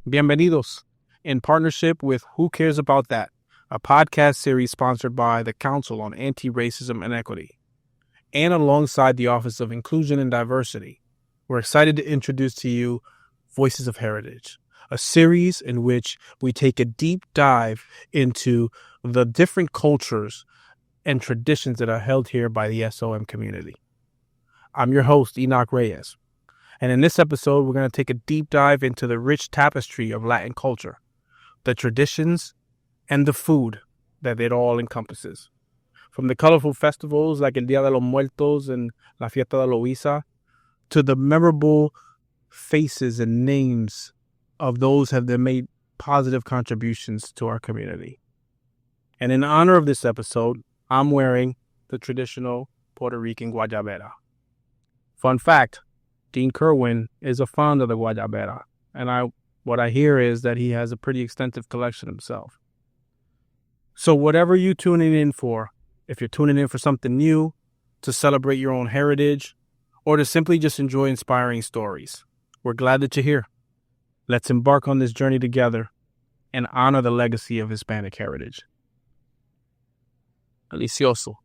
Bienvenidos, in partnership with Who Cares About That, a podcast series sponsored by the Council on Anti-Racism and Equity, and alongside the Office of Inclusion and Diversity. We're excited to introduce to you Voices of Heritage, a series in which we take a deep dive into the different cultures and traditions that are held here by the SOM community. I'm your host, Enoc Reyes. And in this episode, we're going to take a deep dive into the rich tapestry of Latin culture, the traditions, and the food that it all encompasses. From the colorful festivals like El Día de los Muertos and La Fiesta de Loíza, to the memorable faces and names of those that have made positive contributions to our community. And in honor of this episode, I'm wearing the traditional Puerto Rican guayabera. Fun fact, Dean Kerwin is a fond of the guayabera, and what I hear is that he has a pretty extensive collection himself. So whatever you're tuning in for, if you're tuning in for something new, to celebrate your own heritage, or to simply just enjoy inspiring stories, we're glad that you're here. Let's embark on this journey together and honor the legacy of Hispanic heritage. Delicioso.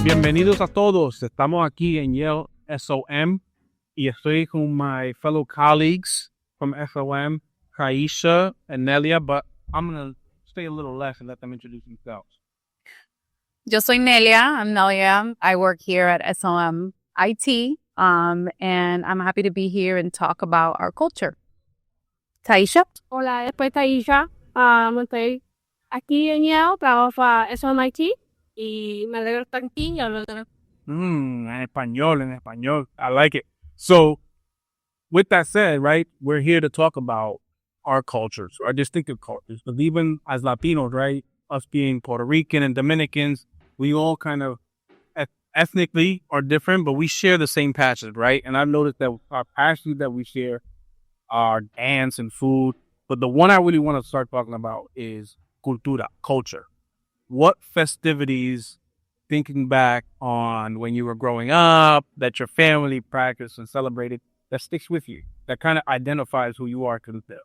Bienvenidos a todos. Estamos aquí en Yale SOM y estoy con my fellow colleagues from SOM, Thaysha and Nelia, but I'm going to stay a little less and let them introduce themselves. Yo soy Nelia. I'm Nelia. I work here at SOM IT, and I'm happy to be here and talk about our culture. Thaysha. Hola, después Thaysha. Estoy aquí en Yale, trabajo para SMIT y me alegro estar aquí y hablar de En español. I like it. So, with that said, right, we're here to talk about our cultures, our distinctive cultures. Because even as Latinos, right, us being Puerto Rican and Dominicans, we all kind of ethnically are different, but we share the same passions, right? And I've noticed that our passions that we share are dance and food. But the one I really want to start talking about is culture. What festivities, thinking back on when you were growing up, that your family practiced and celebrated, that sticks with you, that kind of identifies who you are to them?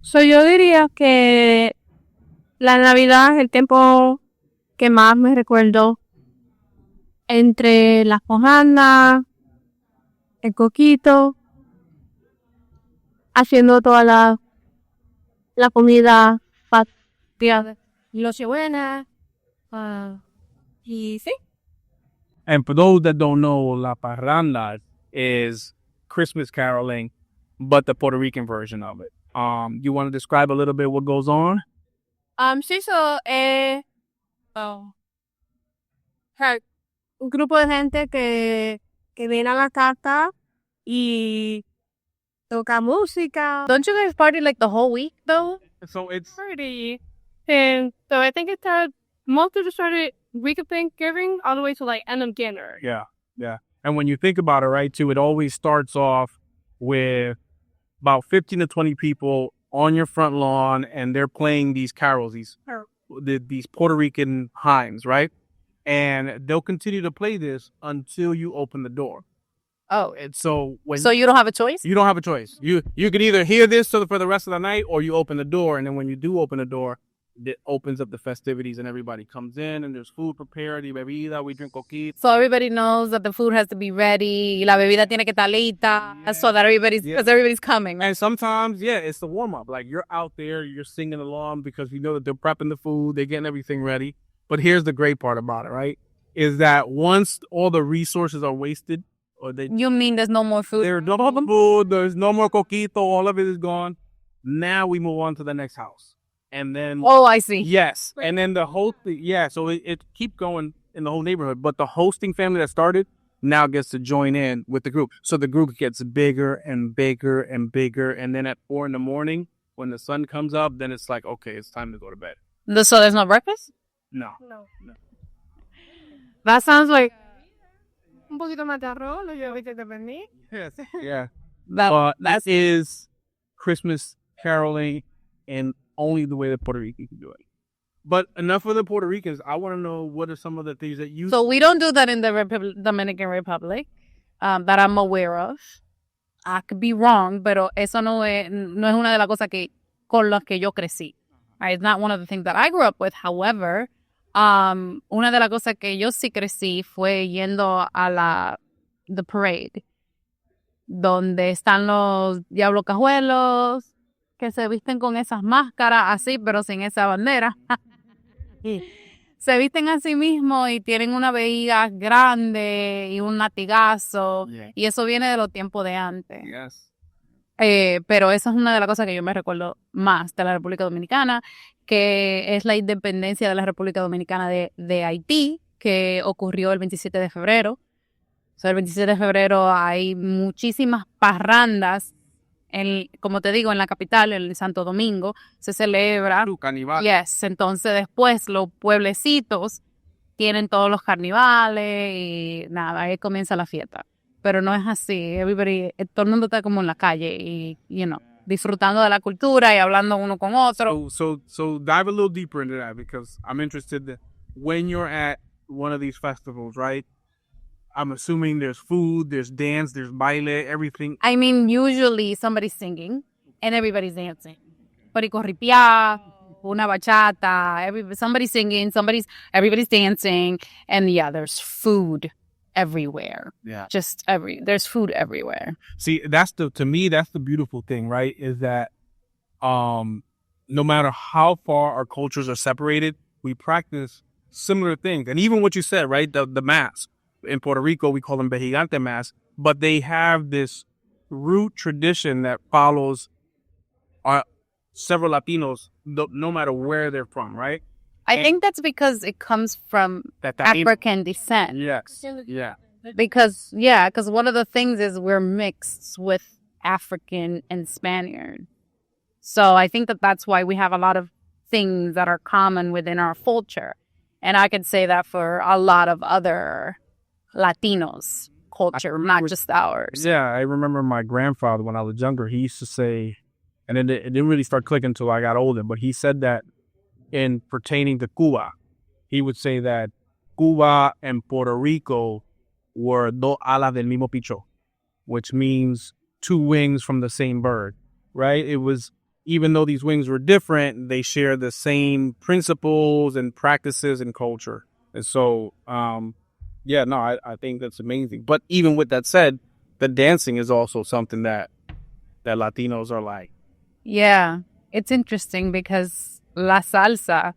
So yo diría que la Navidad es el tiempo que más me recuerdo entre las hojandas, el coquito, haciendo toda la comida para Nochebuena, y sí. And for those that don't know, La Parranda is Christmas caroling, but the Puerto Rican version of it. You want to describe a little bit what goes on? Sí, un grupo de gente que viene a la casa y toca música. Don't you guys party like the whole week, though? So it's Party. And so I think it started week of Thanksgiving all the way to like end of January. Yeah. And when you think about it, right, too, it always starts off with about 15 to 20 people on your front lawn, and they're playing these carols, these Puerto Rican hymns, right? And they'll continue to play this until you open the door. Oh, And so you don't have a choice? you don't have a choice. You could either hear this for the rest of the night, or you open the door, and then when you do open the door, it opens up the festivities and everybody comes in and there's food prepared, y bebida, we drink coquito. So everybody knows that the food has to be ready. Y la bebida tiene que estar lista, so that everybody's coming. Right? And sometimes, it's the warm up. Like you're out there, you're singing along because you know that they're prepping the food, they're getting everything ready. But here's the great part about it, right? Is that once all the resources are wasted, You mean there's no more food? there's no more food, there's no more coquito, all of it is gone. Now we move on to the next house. and then Oh, I see. yes, and then the host, yeah. So it keep going in the whole neighborhood, but the hosting family that started now gets to join in with the group. So the group gets bigger and bigger and bigger, and then at 4 a.m, when the sun comes up, then it's like, okay, it's time to go to bed. So there's no breakfast? No. That sounds like Un poquito más de arroz, los huevitos de pernil. Yes. Yeah. that. That is Christmas caroling in only the way that Puerto Rican can do it. But enough of the Puerto Ricans. I want to know what are some of the things that you. So we don't do that in the Dominican Republic that I'm aware of. I could be wrong, pero eso no es una de las cosas con las que yo crecí. Right? It's not one of the things that I grew up with. However, una de las cosas que yo sí crecí fue yendo a the parade, donde están los diablos cajuelos que se visten con esas máscaras así, pero sin esa bandera. Se visten así mismo y tienen una vejiga grande y un latigazo. Yeah. Y eso viene de los tiempos de antes. Yes. Pero esa es una de las cosas que yo me recuerdo más de la República Dominicana, que es la independencia de la República Dominicana de Haití, que ocurrió el 27 de febrero. O sea, el 27 de febrero hay muchísimas parrandas, como te digo, en la capital, en Santo Domingo, se celebra. Carnival. Yes, entonces después los pueblecitos tienen todos los carnavales y nada, ahí comienza la fiesta. Pero no es así, todo el mundo está como en la calle y, disfrutando de la cultura y hablando uno con otro. So dive a little deeper into that, because I'm interested when you're at one of these festivals, right? I'm assuming there's food, there's dance, there's baile, everything. I mean, usually somebody's singing and everybody's dancing. Ripiá, una bachata, somebody's singing, everybody's dancing, and yeah, there's food everywhere. Yeah. There's food everywhere. See, to me, that's the beautiful thing, right? Is that no matter how far our cultures are separated, we practice similar things. And even what you said, right? The mass. In Puerto Rico, we call them Vejigante mass, but they have this root tradition that follows several Latinos, no matter where they're from, right? I think that's because it comes from African descent. Yes. Yeah. Because one of the things is we're mixed with African and Spaniard. So I think that's why we have a lot of things that are common within our culture. And I could say that for a lot of other Latinos' culture, not just ours. Yeah, I remember my grandfather when I was younger, he used to say, and it didn't really start clicking until I got older, but he said that in pertaining to Cuba, he would say that Cuba and Puerto Rico were dos alas del mismo picho, which means two wings from the same bird, right? It was, even though these wings were different, they share the same principles and practices and culture. And so, I think that's amazing. But even with that said, the dancing is also something that Latinos are like. Yeah, it's interesting because la salsa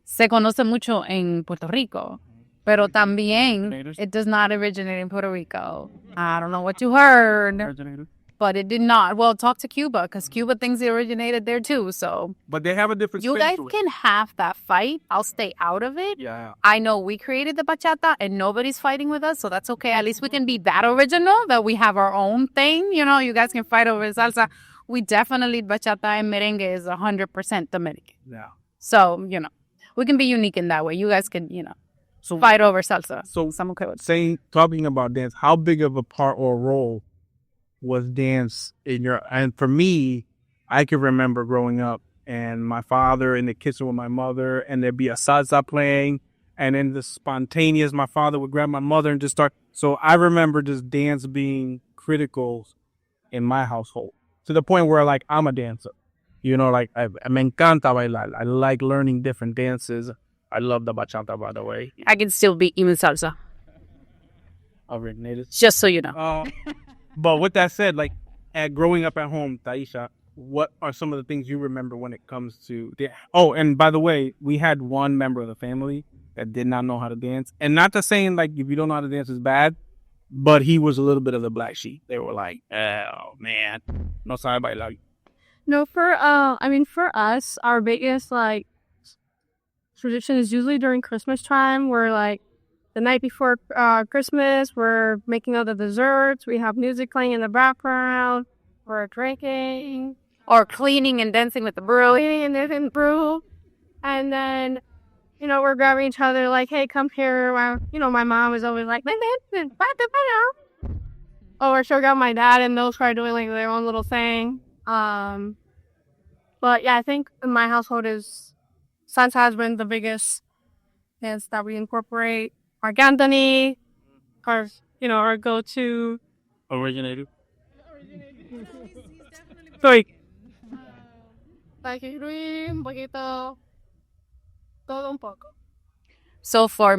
se conoce mucho en Puerto Rico, pero también it does not originate in Puerto Rico. I don't know what you heard, but it did not. Well, talk to Cuba, because Cuba thinks it originated there too. So, but they have a different. You guys can have that fight. I'll stay out of it. Yeah. I know we created the bachata, and nobody's fighting with us, so that's okay. At least we can be that original, that we have our own thing. You guys can fight over salsa. We definitely, bachata and merengue is 100% Dominican. Yeah. So, we can be unique in that way. You guys can, fight over salsa. So, I'm okay with it. Talking about dance, how big of a part or role was dance in and for me, I can remember growing up and my father in the kitchen with my mother, and there'd be a salsa playing, and then the spontaneous, my father would grab my mother and just start. So I remember just dance being critical in my household, to the point where I'm a dancer, me encanta bailar. I like learning different dances. I love the bachata, by the way. I can still beat even salsa. Originated. Just so you know. But with that said, growing up at home, Thaysha, what are some of the things you remember when it comes to and by the way, we had one member of the family that did not know how to dance. And not to saying if you don't know how to dance is bad, but he was a little bit of the black sheep. They were like, oh man, no sabe bailar. No, for us, our biggest like tradition is usually during Christmas time. We're like the night before Christmas, we're making all the desserts. We have music playing in the background. We're drinking, Or cleaning and dancing with the brew. and brew, and then we're grabbing each other like, hey, come here. My mom is always like, or she'll grab my dad, and they'll try doing like their own little thing. But yeah, I think in my household Santa has been the biggest dance that we incorporate. Mark Anthony, our go-to. Originated. Like, un poquito, todo un poco. So for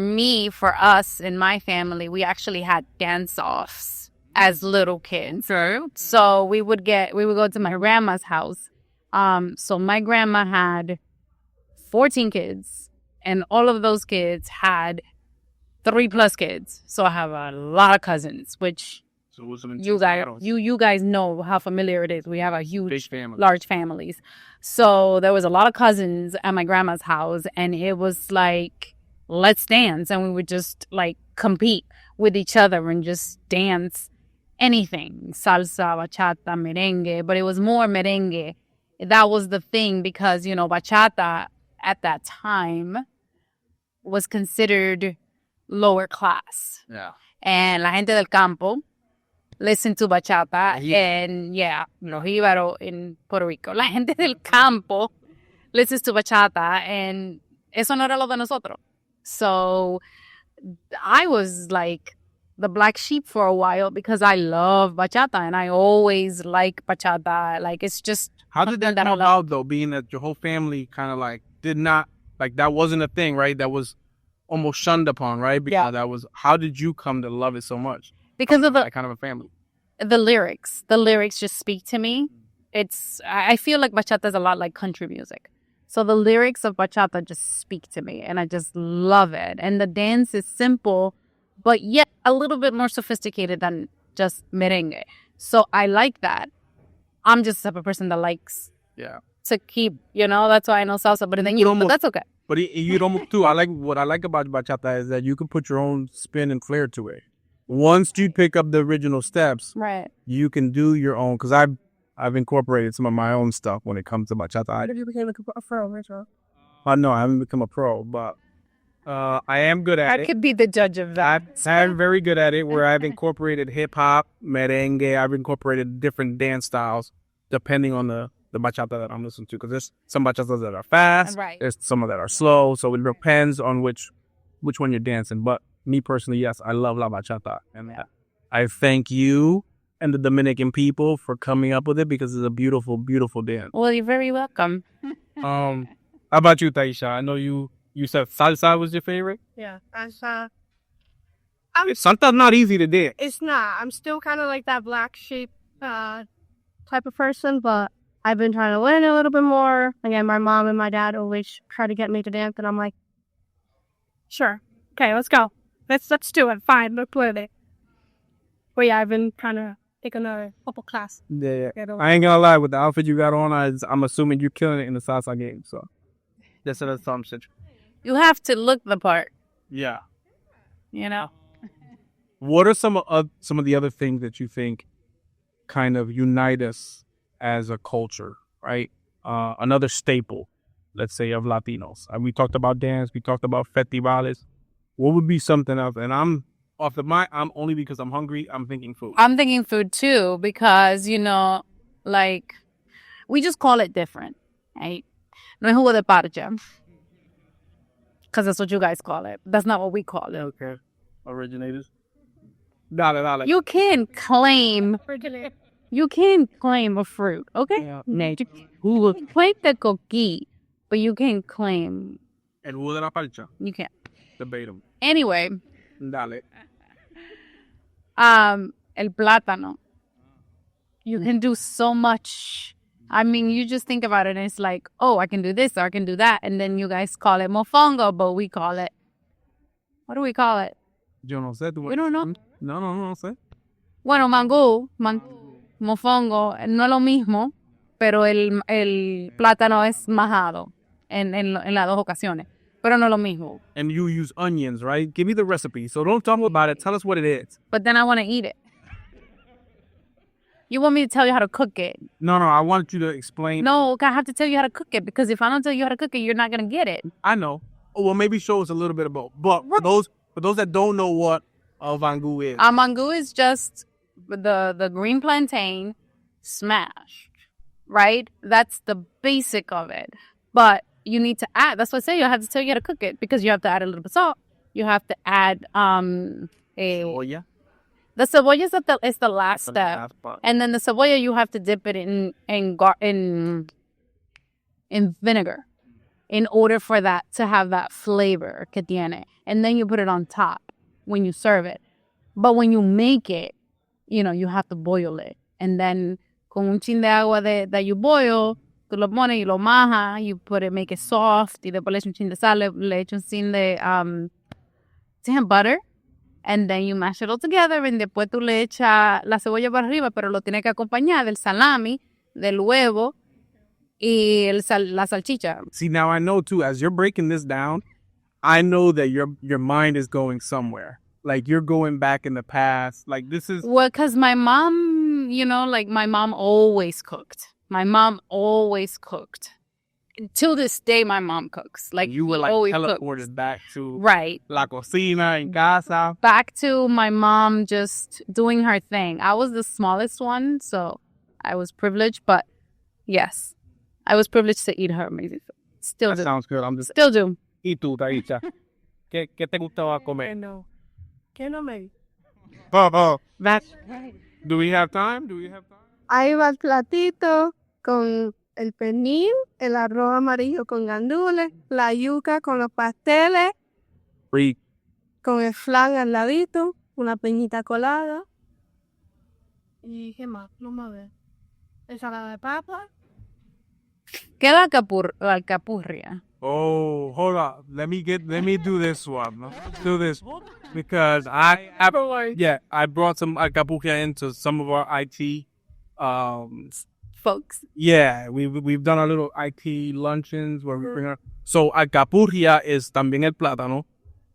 us in my family, we actually had dance-offs as little kids. So we would go to my grandma's house. So my grandma had 14 kids, and all of those kids had 3+ kids. So I have a lot of cousins, which you guys know how familiar it is. We have a huge, large families. So there was a lot of cousins at my grandma's house, and it was like, let's dance. And we would just like compete with each other and just dance anything. Salsa, bachata, merengue. But it was more merengue. That was the thing because, bachata at that time was considered lower class. Yeah. And la gente del campo listened to bachata. And los jíbaros in Puerto Rico. La gente del campo listens to bachata, and eso no era lo de nosotros. So I was like the black sheep for a while because I love bachata and I always like bachata. Like, it's just. How did that come about, though, being that your whole family kind of like did not, like, that wasn't a thing, right? That was almost shunned upon, right? Because how did you come to love it so much? Because of that kind of a family. The lyrics. The lyrics just speak to me. I feel like bachata is a lot like country music. So the lyrics of bachata just speak to me, and I just love it. And the dance is simple, but yet a little bit more sophisticated than just merengue. So I like that. I'm just the type of person that likes to keep, that's why I know salsa, but then but that's okay. But you don't too. What I like about bachata is that you can put your own spin and flair to it. Once you pick up the original steps, right, you can do your own. Because I've incorporated some of my own stuff when it comes to bachata. You became a pro, Rachel. No, I haven't become a pro, but I am good at it. I could be the judge of that. I'm very good at it, where I've incorporated hip-hop, merengue. I've incorporated different dance styles depending on the bachata that I'm listening to. Because there's some bachatas that are fast. Right. There's some that are slow. So it depends on which one you're dancing. But me personally, yes, I love la bachata. And I thank you and the Dominican people for coming up with it, because it's a beautiful, beautiful dance. Well, you're very welcome. How about you, Thaysha? I know you said salsa was your favorite? Yeah, salsa. Salsa's not easy to dance. It's not. I'm still kind of like that black sheep type of person, but I've been trying to learn a little bit more. Again, my mom and my dad always try to get me to dance, and I'm like, sure. Okay, let's go. Let's do it. Fine, let's play it. But yeah, I've been trying to take another couple class. Yeah. I ain't gonna lie, with the outfit you got on, I'm assuming you're killing it in the salsa game. So that's an assumption. You have to look the part. Yeah. What are some of the other things that you think kind of unite us as a culture, right? Another staple, let's say, of Latinos. We talked about dance. We talked about festivales. What would be something else? And I'm off the mind. I'm only because I'm hungry. I'm thinking food. I'm thinking food too, because like, we just call it different, right? No es jugo de parcha, because that's what you guys call it. That's not what we call it. Okay, originators. Dale. You can't claim a fruit, okay? Yeah. You claim the coquí, but you can't claim. El jugo de la parcha. You can't. Debate them. Anyway. Dale. El plátano. You can do so much. I mean, you just think about it and it's like, oh, I can do this or I can do that. And then you guys call it mofongo, but we call it, what do we call it? Yo no sé. We don't know. No sé. Bueno, mangú, mofongo, no es lo mismo. pero el plátano es majado en las dos ocasiones. Pero no es lo mismo. And you use onions, right? Give me the recipe. So don't talk about it. Tell us what it is. But then I want to eat it. You want me to tell you how to cook it? No, I want you to explain. No, I have to tell you how to cook it because if I don't tell you how to cook it, you're not going to get it. I know. Oh, well, maybe show us a little bit of both. But for those that don't know what a vangu is. Mango is just the green plantain smashed, right? That's the basic of it. But you need to add, that's what I say, I have to tell you how to cook it because you have to add a little bit of salt. You have to add Cebolla. The cebolla is the last step. And then the cebolla, you have to dip it in vinegar in order for that to have that flavor que tiene. And then you put it on top when you serve it. But when you make it, you have to boil it. And then con un chin de agua that you boil, tú lo pones y lo majas, you make it soft, y después le echas un chin de sal, le echas un chin de butter. And then you mash it all together, and después tú le echas la cebolla para arriba, pero lo tienes que acompañar del salami, del huevo y la salchicha. See, now I know too, as you're breaking this down, I know that your mind is going somewhere. Like you're going back in the past. Like this is... Well, because my mom, my mom always cooked. My mom always cooked. Till this day, my mom cooks. Like you were like teleported back to right. La cocina en casa. Back to my mom just doing her thing. I was the smallest one, so I was privileged. But yes, I was privileged to eat her amazing food. Still that do. Sounds good. Still do. ¿Y tú, Thaysha? ¿Qué te gustaba comer? ¿Qué no me? That's right. Do we have time? Ahí va el platito con el pernil, el arroz amarillo con gandules, la yuca con los pasteles, Free. con el flan al ladito, una peñita colada. ¿Y qué más? No me ve. Ensalada de papa. ¿Qué es la alcapurria? Oh, hold on. Let me do this one. No? Do this because I brought some alcapurria into some of our IT folks. Yeah, we've done our little IT luncheons where we bring our... So alcapurria is también el plátano,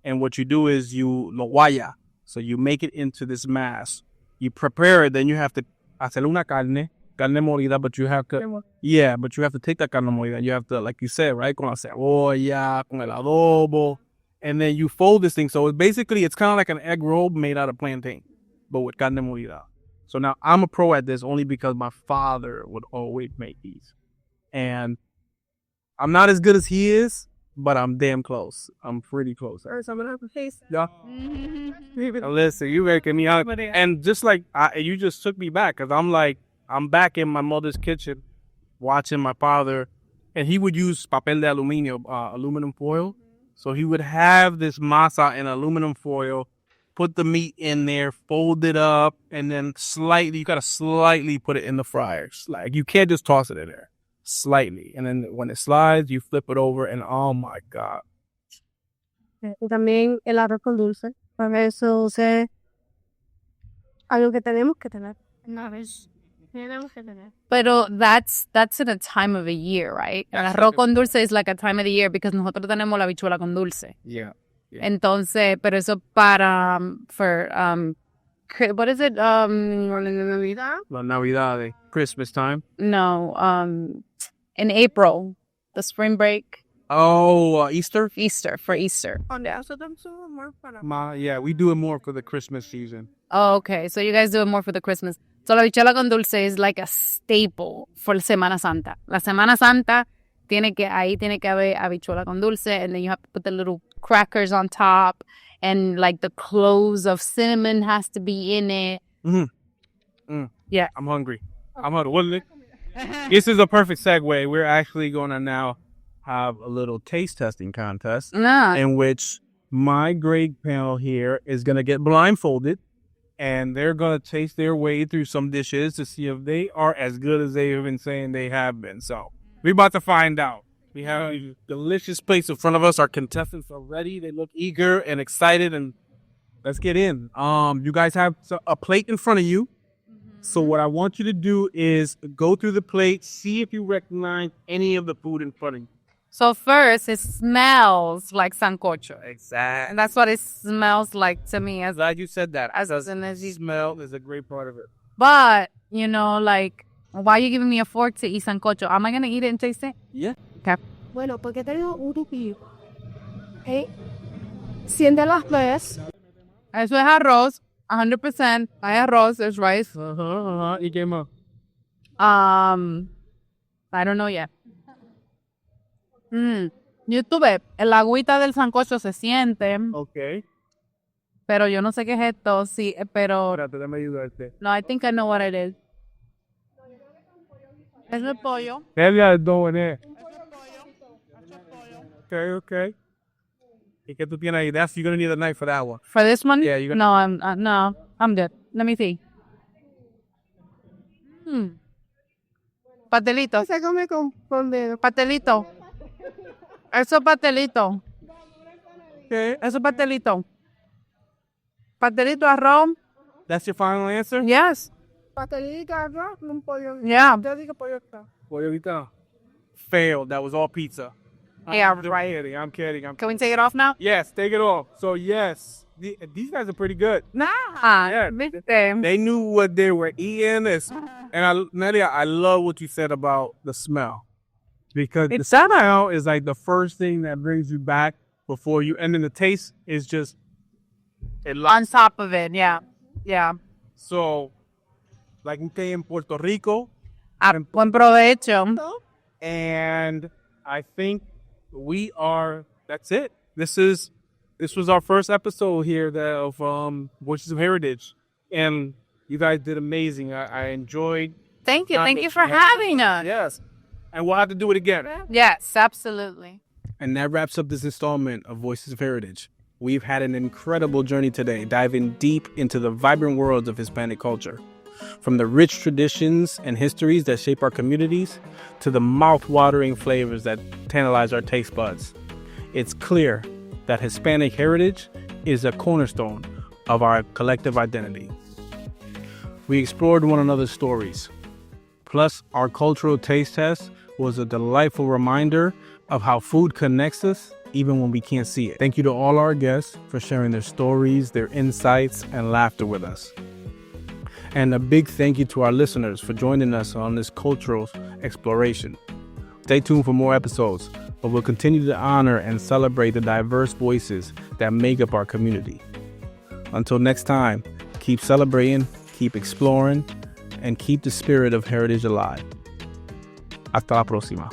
and what you do is you lo guaya. So you make it into this mass. You prepare it, then you have to hacer una carne molida, but you have to take that carne molida. You have to, like you said, right, con la cebolla, con el adobo, and then you fold this thing. So it's kind of like an egg roll made out of plantain, but with carne molida. So now I'm a pro at this only because my father would always make these. And I'm not as good as he is, but I'm damn close. I'm pretty close. So I'm going to have to taste it. Yeah. Now listen, you making me hungry. And just like, you just took me back because I'm back in my mother's kitchen watching my father. And he would use papel de aluminio, aluminum foil. So he would have this masa in aluminum foil, put the meat in there, fold it up, and then you got to slightly put it in the fryers. Like, you can't just toss it in there. Slightly. And then when it slides, you flip it over, and oh my God. Y también el arroz con dulce. Para eso es algo que tenemos que tener. Una vez. Tenemos que tener. Pero that's in a time of a year, right? El arroz con dulce is like a time of the year because nosotros tenemos la habichuela con dulce. Yeah. Entonces, pero eso para what is it? La Navidad. La Navidad, Christmas time. No, in April, the spring break. Oh, Easter? For Easter. Yeah, we do it more for the Christmas season. Oh, okay. So you guys do it more for the Christmas. So la habichuela con dulce is like a staple for Semana Santa. La Semana Santa tiene que haber habichuela con dulce, and then you have to put the little crackers on top, and like the cloves of cinnamon has to be in it. Yeah. I'm hungry. This is a perfect segue. We're actually going to now have a little taste testing contest in which my grade panel here is going to get blindfolded, and they're going to taste their way through some dishes to see if they are as good as they've been saying they have been. So we're about to find out. We have a delicious place in front of us. Our contestants are ready. They look eager and excited, and let's get in. You guys have a plate in front of you. So what I want you to do is go through the plate, see if you recognize any of the food in front of you. So first, it smells like sancocho. Exactly. And that's what it smells like to me. Glad you said that. As Because soon as you- smell is a great part of it. But, you know, like, why are you giving me a fork to eat sancocho? Am I going to eat it and taste it? Yeah. Okay. Bueno, porque tengo un tupillo. ¿Ok? Siente las ves. Eso es arroz. 100%. Hay arroz. There's rice. ¿Y qué más? I don't know yet. YouTube, el agüita del sancocho se siente, Ok. pero yo no sé qué es esto. Sí, pero Espérate, déjame ayudarte. no, I think I know what it is. Es el pollo. Nelia is doing it. Okay, okay. ¿Y qué tú tienes ahí? You're going to need a knife for that one. For this one? Yeah, you're No, I'm good. Let me see. Pastelito. Se come con dedo. Pastelito. Eso es pastelito. Okay. Eso es pastelito. Pastelito, arroz. That's your final answer? Yes. Pastelito, arroz, un pollo. Yeah. Yo digo pollo acá. Boy, ahorita. Failed. That was all pizza. Yeah, I'm right. kidding. I'm kidding. Can we take it off now? Yes, take it off. So, yes. These guys are pretty good. Nah. Yeah. Viste. They knew what they were eating. And Nelia, I love what you said about the smell. Because the smell is like the first thing that brings you back before you, and then the taste is just, On top of it, yeah. Yeah. So, like we say in Puerto Rico, Buen provecho. and I think that's it. This was our first episode here of Voices of Heritage, and you guys did amazing. I enjoyed. Thank you. Thank you for having us. Yes, and we'll have to do it again. Yes, absolutely. And that wraps up this installment of Voices of Heritage. We've had an incredible journey today, diving deep into the vibrant worlds of Hispanic culture. From the rich traditions and histories that shape our communities to the mouth-watering flavors that tantalize our taste buds. It's clear that Hispanic heritage is a cornerstone of our collective identity. We explored one another's stories. Plus, our cultural taste test was a delightful reminder of how food connects us even when we can't see it. Thank you to all our guests for sharing their stories, their insights, and laughter with us. And a big thank you to our listeners for joining us on this cultural exploration. Stay tuned for more episodes, but we'll continue to honor and celebrate the diverse voices that make up our community. Until next time, keep celebrating, keep exploring, and keep the spirit of heritage alive. Hasta la próxima.